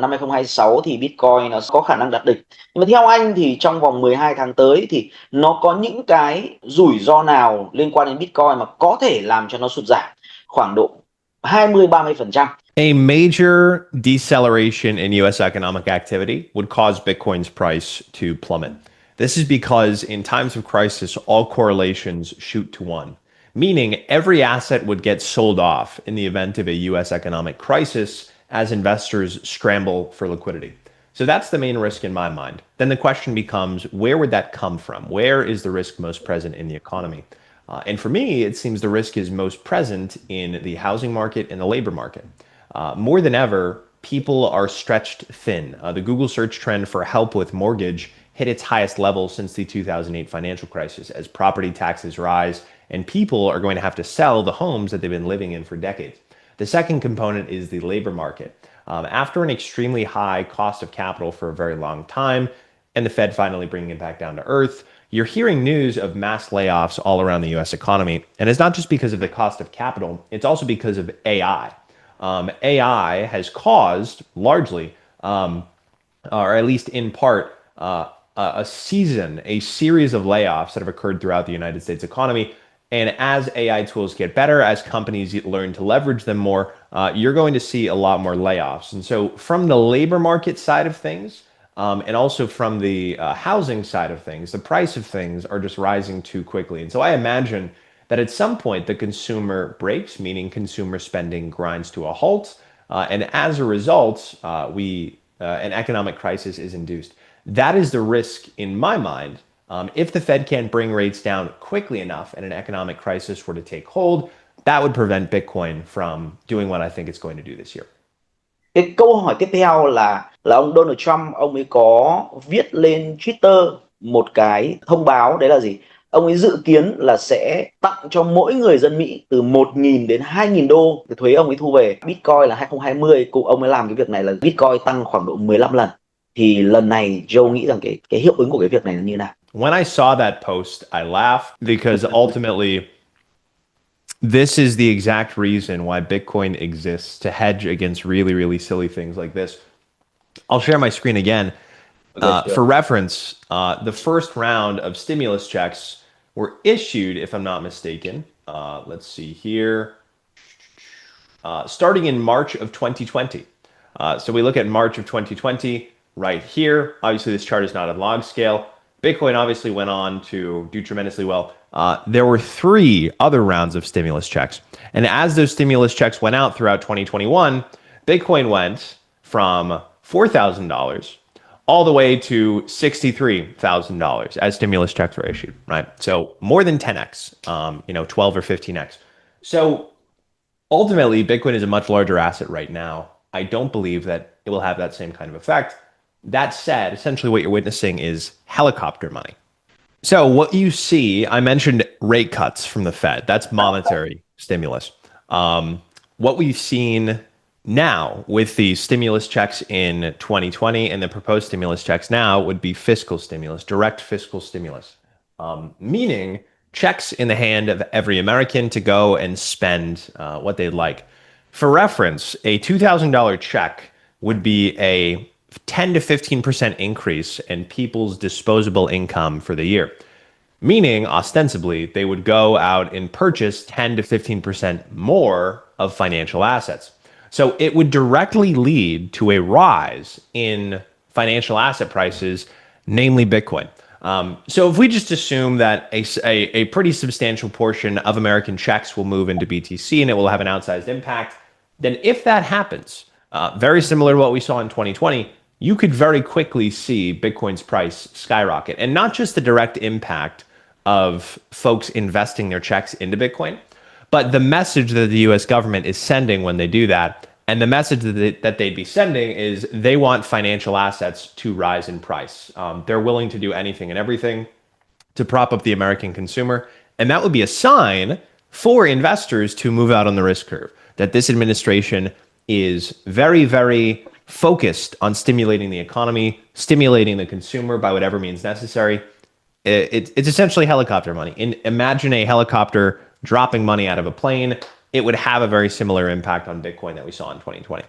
năm 2026 thì Bitcoin nó có khả năng đạt đỉnh. Nhưng mà theo anh thì trong vòng 12 tháng tới thì nó có những cái rủi ro nào liên quan đến Bitcoin mà có thể làm cho nó sụt giảm khoảng độ 20-30%? A major deceleration in US economic activity would cause Bitcoin's price to plummet. This is because in times of crisis, all correlations shoot to one, meaning every asset would get sold off in the event of a US economic crisis as investors scramble for liquidity. So that's the main risk in my mind. Then the question becomes, where would that come from? Where is the risk most present in the economy? And for me, it seems the risk is most present in the housing market and the labor market. More than ever, people are stretched thin. The Google search trend for help with mortgage hit its highest level since the 2008 financial crisis as property taxes rise and people are going to have to sell the homes that they've been living in for decades. The second component is the labor market. After an extremely high cost of capital for a very long time, and the Fed finally bringing it back down to earth, you're hearing news of mass layoffs all around the US economy. And it's not just because of the cost of capital, it's also because of AI. AI has caused largely, or at least in part, a series of layoffs that have occurred throughout the United States economy. And as AI tools get better, as companies learn to leverage them more, you're going to see a lot more layoffs. And so, from the labor market side of things, and also from the housing side of things, the price of things are just rising too quickly. And so, I imagine that at some point the consumer breaks, meaning consumer spending grinds to a halt, and as a result, an economic crisis is induced. That is the risk in my mind. If the Fed can't bring rates down quickly enough and an economic crisis were to take hold, that would prevent Bitcoin from doing what I think it's going to do this year. Cái câu hỏi tiếp theo là ông Donald Trump, ông ấy có viết lên Twitter một cái thông báo, đấy là gì? Ông ấy dự kiến là sẽ tặng cho mỗi người dân Mỹ từ 1.000 đến 2.000 đô cái thuế ông ấy thu về. Bitcoin là 2020, cũng ông ấy làm cái việc này là Bitcoin tăng khoảng độ 15 lần. Thì lần này Joe nghĩ rằng cái hiệu ứng của cái việc này là như nào? When I saw that post, I laughed because ultimately, this is the exact reason why Bitcoin exists to hedge against really, really silly things like this. I'll share my screen again. Okay, sure. For reference, the first round of stimulus checks were issued, if I'm not mistaken. Let's see here. Starting in March of 2020. So we look at March of 2020 right here. Obviously, this chart is not on log scale. Bitcoin obviously went on to do tremendously well. There were 3 other rounds of stimulus checks. And as those stimulus checks went out throughout 2021, Bitcoin went from $4,000 all the way to $63,000 as stimulus checks were issued, right? So more than 10x, 12 or 15x. So ultimately, Bitcoin is a much larger asset right now. I don't believe that it will have that same kind of effect. That said, essentially what you're witnessing is helicopter money. So what you see, I mentioned rate cuts from the Fed. That's monetary stimulus. What we've seen now with the stimulus checks in 2020 and the proposed stimulus checks now would be fiscal stimulus, direct fiscal stimulus, meaning checks in the hand of every American to go and spend what they'd like. For reference, a $2,000 check would be a 10 to 15% increase in people's disposable income for the year, meaning ostensibly they would go out and purchase 10 to 15% more of financial assets. So it would directly lead to a rise in financial asset prices, namely Bitcoin. So if we just assume that a pretty substantial portion of American checks will move into BTC and it will have an outsized impact, then if that happens, very similar to what we saw in 2020, you could very quickly see Bitcoin's price skyrocket. And not just the direct impact of folks investing their checks into Bitcoin, but the message that the US government is sending when they do that. And the message that they'd be sending is they want financial assets to rise in price. They're willing to do anything and everything to prop up the American consumer. And that would be a sign for investors to move out on the risk curve, that this administration is very, very focused on stimulating the economy, stimulating the consumer by whatever means necessary. It's essentially helicopter money. Imagine a helicopter dropping money out of a plane. It would have a very similar impact on Bitcoin that we saw in 2020.